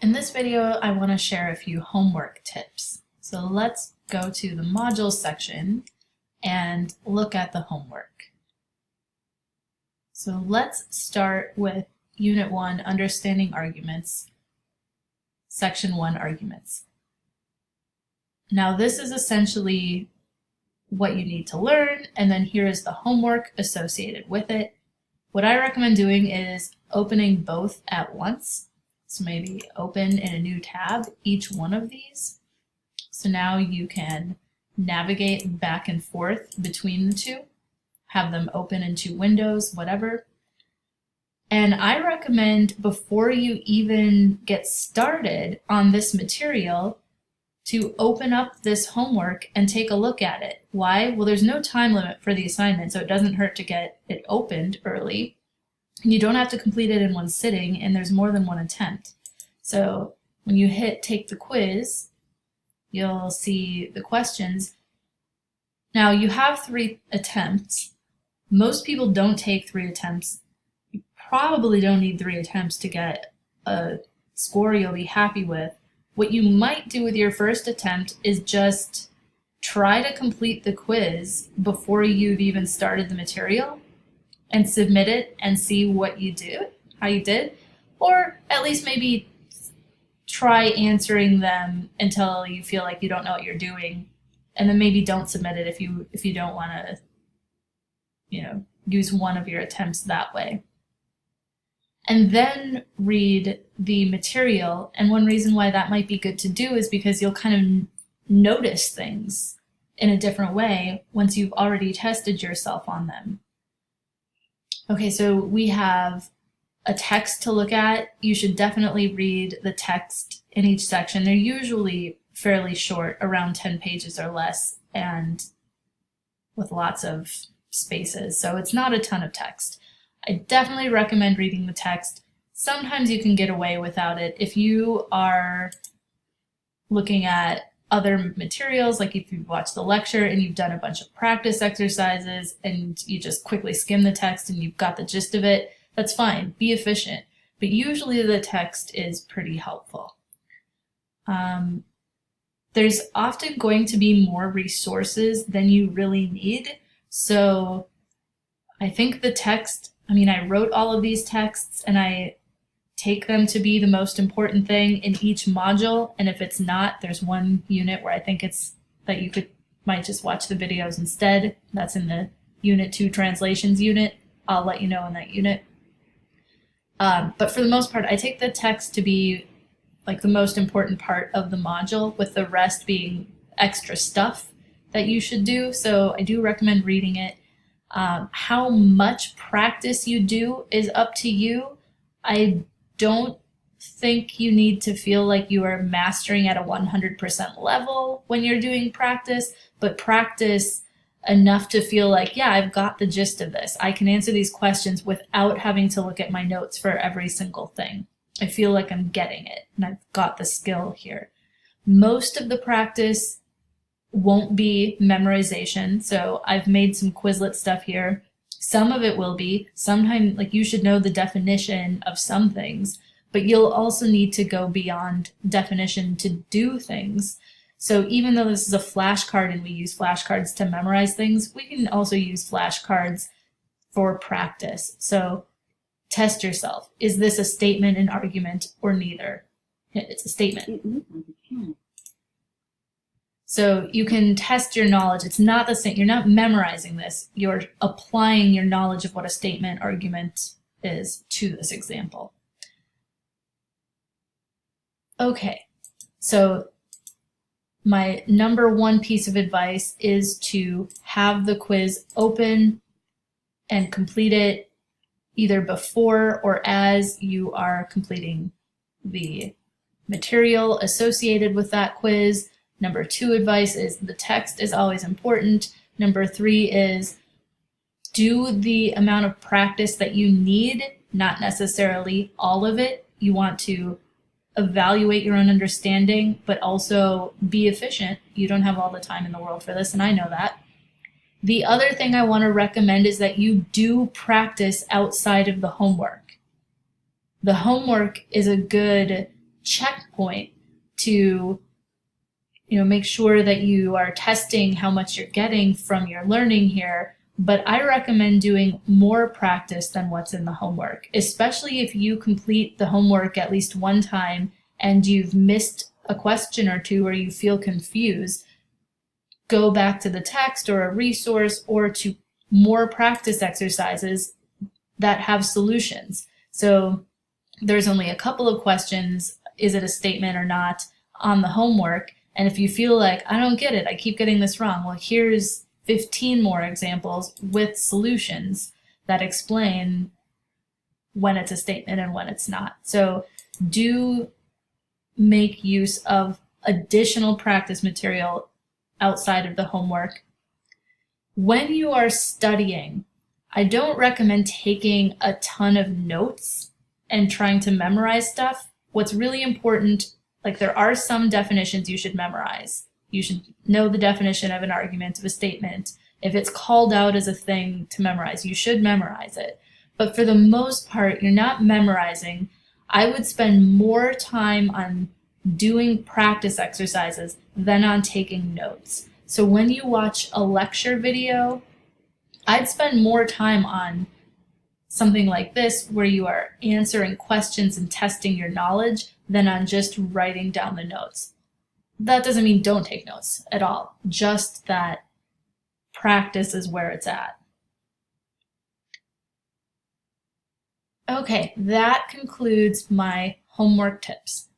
In this video, I want to share a few homework tips. So let's go to the modules section and look at the homework. So let's start with Unit 1, Understanding Arguments, Section 1, Arguments. Now this is essentially what you need to learn, and then here is the homework associated with it. What I recommend doing is opening both at once. So maybe open in a new tab each one of these. So now you can navigate back and forth between the two, have them open in two windows, whatever. And I recommend before you even get started on this material to open up this homework and take a look at it. Why? Well, there's no time limit for the assignment, so it doesn't hurt to get it opened early. You don't have to complete it in one sitting, and there's more than one attempt. So when you hit take the quiz, you'll see the questions. Now you have 3 attempts. Most people don't take 3 attempts. You probably don't need 3 attempts to get a score you'll be happy with. What you might do with your first attempt is just try to complete the quiz before you've even started the material and submit it and see what you do, how you did, or at least maybe try answering them until you feel like you don't know what you're doing, and then maybe don't submit it if you don't want to, use one of your attempts that way. And then read the material. And one reason why that might be good to do is because you'll kind of notice things in a different way once you've already tested yourself on them. Okay, so we have a text to look at. You should definitely read the text in each section. They're usually fairly short, around 10 pages or less, and with lots of spaces. So it's not a ton of text. I definitely recommend reading the text. Sometimes you can get away without it. If you are looking at other materials, like if you've watched the lecture and you've done a bunch of practice exercises and you just quickly skim the text and you've got the gist of it, that's fine. Be efficient. But usually the text is pretty helpful. There's often going to be more resources than you really need. So I think the text, I wrote all of these texts and I take them to be the most important thing in each module. And if it's not, there's one unit where I think it's that you might just watch the videos instead. That's in the Unit 2 Translations unit. I'll let you know in that unit. But for the most part, I take the text to be like the most important part of the module, with the rest being extra stuff that you should do. So I do recommend reading it. How much practice you do is up to you. I don't think you need to feel like you are mastering at a 100% level when you're doing practice, but practice enough to feel like, yeah, I've got the gist of this. I can answer these questions without having to look at my notes for every single thing. I feel like I'm getting it and I've got the skill here. Most of the practice won't be memorization. So I've made some Quizlet stuff here. Some of it will be. Sometimes, like, you should know the definition of some things, but you'll also need to go beyond definition to do things. So even though this is a flashcard and we use flashcards to memorize things, we can also use flashcards for practice. So test yourself. Is this a statement, an argument, or neither? It's a statement. So you can test your knowledge. It's not the same. You're not memorizing this. You're applying your knowledge of what a statement argument is to this example. Okay, so my number 1 piece of advice is to have the quiz open and complete it either before or as you are completing the material associated with that quiz. Number 2 advice is the text is always important. Number 3 is do the amount of practice that you need, not necessarily all of it. You want to evaluate your own understanding, but also be efficient. You don't have all the time in the world for this, and I know that. The other thing I want to recommend is that you do practice outside of the homework. The homework is a good checkpoint to make sure that you are testing how much you're getting from your learning here. But I recommend doing more practice than what's in the homework, especially if you complete the homework at least one time and you've missed a question or two or you feel confused. Go back to the text or a resource or to more practice exercises that have solutions. So there's only a couple of questions, is it a statement or not, on the homework. And if you feel like, I don't get it, I keep getting this wrong, well, here's 15 more examples with solutions that explain when it's a statement and when it's not. So do make use of additional practice material outside of the homework. When you are studying, I don't recommend taking a ton of notes and trying to memorize stuff. What's really important, like there are some definitions you should memorize. You should know the definition of an argument, of a statement. If it's called out as a thing to memorize, you should memorize it. But for the most part, you're not memorizing. I would spend more time on doing practice exercises than on taking notes. So when you watch a lecture video, I'd spend more time on something like this where you are answering questions and testing your knowledge than on just writing down the notes. That doesn't mean don't take notes at all, just that practice is where it's at. Okay, that concludes my homework tips.